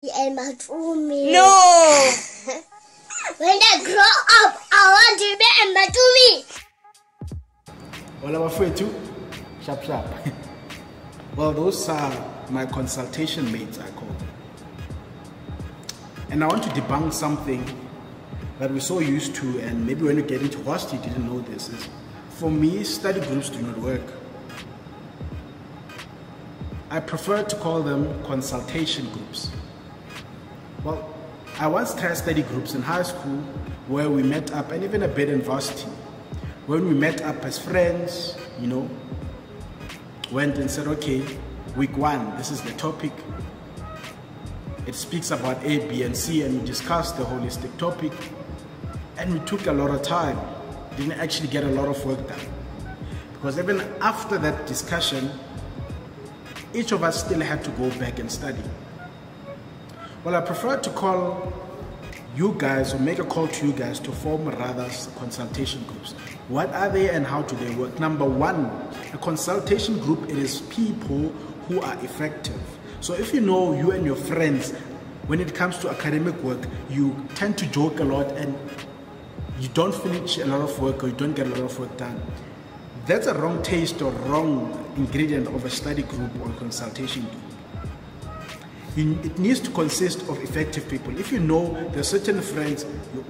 And my Matumi. No! When I grow up, I want to be a Matumi. Well, I'm afraid too. Sharp, sharp. Well, those are my consultation mates, I call them. And I want to debunk something that we're so used to, and maybe when you get into varsity, you didn't know this, is for me, study groups do not work. I prefer to call them consultation groups. Well, I once tried study groups in high school where we met up, and even a bit in varsity. When we met up as friends, you know, went and said, okay, week 1, this is the topic. It speaks about A, B, and C, and we discussed the holistic topic. And we took a lot of time. Didn't actually get a lot of work done. Because even after that discussion, each of us still had to go back and study. Well, I prefer to call you guys, or make a call to you guys to form rather consultation groups. What are they and how do they work? Number 1, a consultation group, it is people who are effective. So if you know you and your friends, when it comes to academic work, you tend to joke a lot and you don't finish a lot of work, or you don't get a lot of work done. That's a wrong taste or wrong ingredient of a study group or consultation group. It needs to consist of effective people. If you know there's certain friends,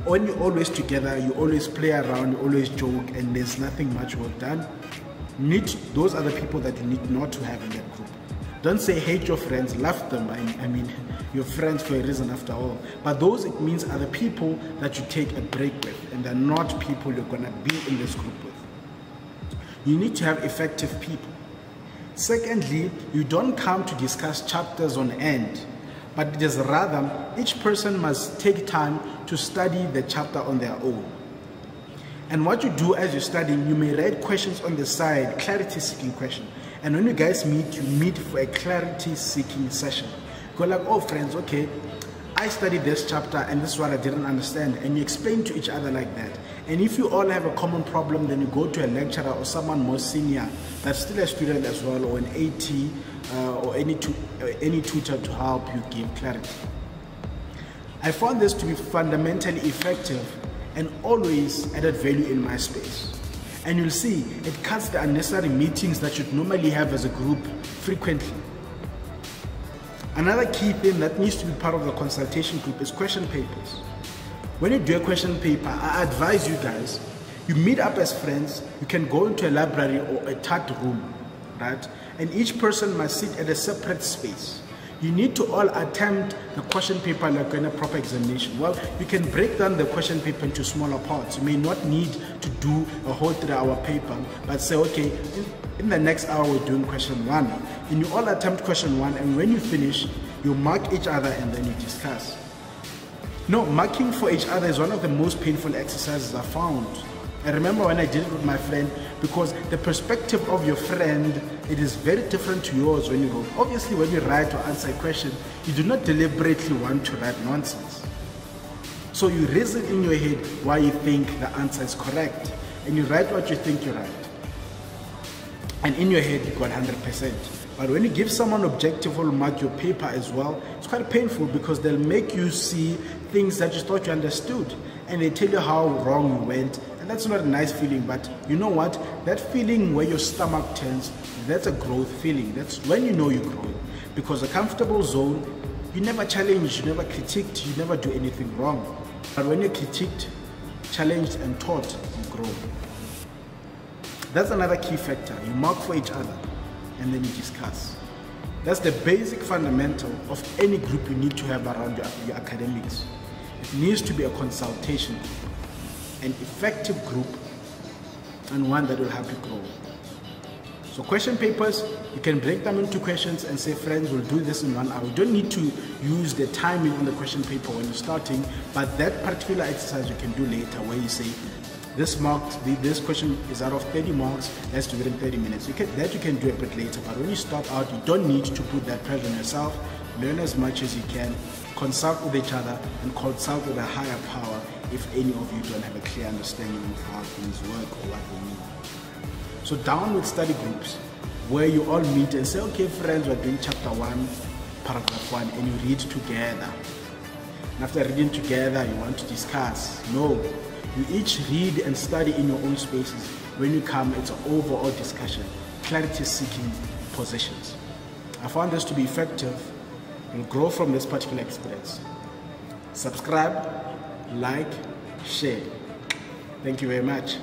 when you're always together, you always play around, you always joke, and there's nothing much work done, those are the people that you need not to have in that group. Don't say hate your friends, love them. I mean, you're friends for a reason after all. But those, it means, are the people that you take a break with, and they're not people you're gonna be in this group with. You need to have effective people. Secondly, you don't come to discuss chapters on end, but it is rather each person must take time to study the chapter on their own. And what you do as you're studying, you may write questions on the side, clarity-seeking question. And when you guys meet, you meet for a clarity-seeking session. Go like, oh friends, okay, I studied this chapter and this is what I didn't understand. And you explain to each other like that. And if you all have a common problem, then you go to a lecturer or someone more senior that's still a student as well, or an AT, or any tutor to help you give clarity. I found this to be fundamentally effective and always added value in my space. And you'll see, it cuts the unnecessary meetings that you'd normally have as a group frequently. Another key thing that needs to be part of the consultation group is question papers. When you do a question paper, I advise you guys, you meet up as friends, you can go into a library or a chat room, right? And each person must sit at a separate space. You need to all attempt the question paper like in a proper examination. Well, you can break down the question paper into smaller parts. You may not need to do a whole 3-hour paper, but say, okay, in the next hour we're doing question 1. And you all attempt question 1, and when you finish, you mark each other and then you discuss. No, marking for each other is one of the most painful exercises I found. I remember when I did it with my friend, because the perspective of your friend, it is very different to yours when you wrote. Obviously, when you write or answer a question, you do not deliberately want to write nonsense. So you reason in your head why you think the answer is correct, and you write what you think you're right. And in your head, you got 100%. But when you give someone objective or mark your paper as well, it's quite painful because they'll make you see things that you thought you understood, and they tell you how wrong you went. And that's not a nice feeling, but you know what? That feeling where your stomach turns, that's a growth feeling. That's when you know you grow. Because a comfortable zone, you never challenge, you never critiqued, you never do anything wrong. But when you're critiqued, challenged, and taught, you grow. That's another key factor. You mark for each other, and then you discuss. That's the basic fundamental of any group you need to have around your academics. It needs to be a consultation group, an effective group, and one that will help you grow. So question papers, you can break them into questions and say, friends, we'll do this in 1 hour. You don't need to use the timing on the question paper when you're starting, but that particular exercise you can do later where you say, this question is out of 30 marks, let's do it in 30 minutes. You can do a bit later, but when you start out, you don't need to put that pressure on yourself. Learn as much as you can, consult with each other, and consult with a higher power if any of you don't have a clear understanding of how things work or what they mean. So down with study groups, where you all meet and say, okay friends, we're doing chapter 1, paragraph 1 and you read together. And after reading together, you want to discuss. No, you each read and study in your own spaces. When you come, it's an overall discussion, clarity-seeking positions. I found this to be effective. You'll grow from this particular experience. Subscribe, like, share. Thank you very much.